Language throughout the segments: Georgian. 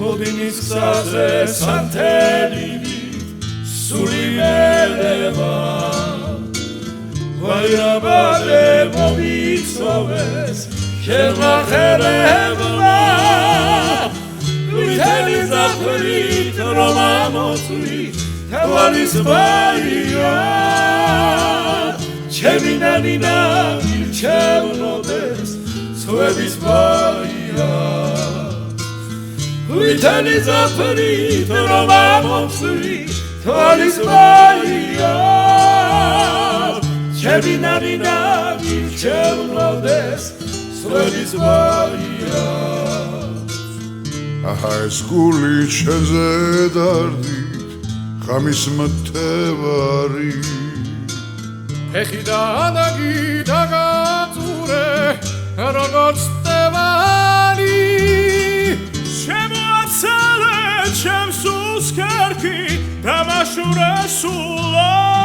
მოდინის გზაზე სანთელი სული მელევა ვაირაბადე მომიცოვეს შენმა ხელებმა ვითელი ზაფხულით რომ ამოწვით თვალის ბაია ჩემი ნანინა მირჩევნოდეს ცხვების ბაია ვითელი ზაფხულით რომ ამოწვით თვალის ბაია ჩემი ნანინა მირჩევნოდეს ცხვების ბაია აჰა ეს გული შენზე დარდით ხამის მტევარი ფეხი და ანაგი დაგაწურე როგორც მტევარი შემოაცალე ჩემს უსქერქი დამაშურე სულაც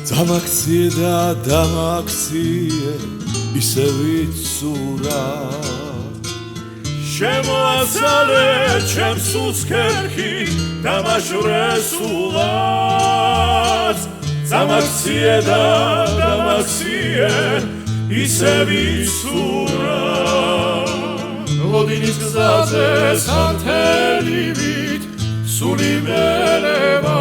დამაქციე და დამაქციე ისე ვიცურა შემოაცალე ჩემს უსქერქი დამაშურე სულაც დამაქციე და დამაქციე ისე ვიცურა მოდინის გზაზე სანთელივით სული მელევა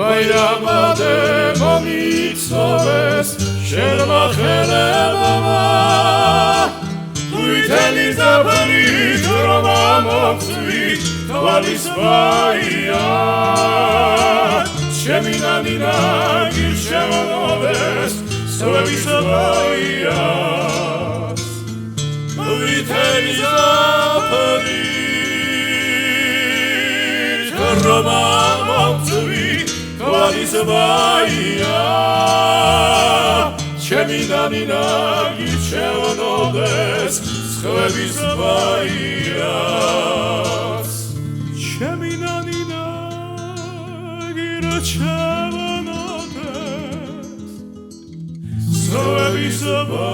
ვაირაბადე მომიცოვეს შენმა ხელებმა ვითელი ზაფხულით რომ ამოწვით თვალის ბაია ჩემი ნანინა მირჩევნოდეს ცხვების ბაია ვითელი ზაფხულით რომ ამოწვით თვალის ბაია ჩემი ნანინა მირჩევნოდეს ცხვების ბაია ჩემი ნანინა მირჩევნოდეს ცხვების ბაია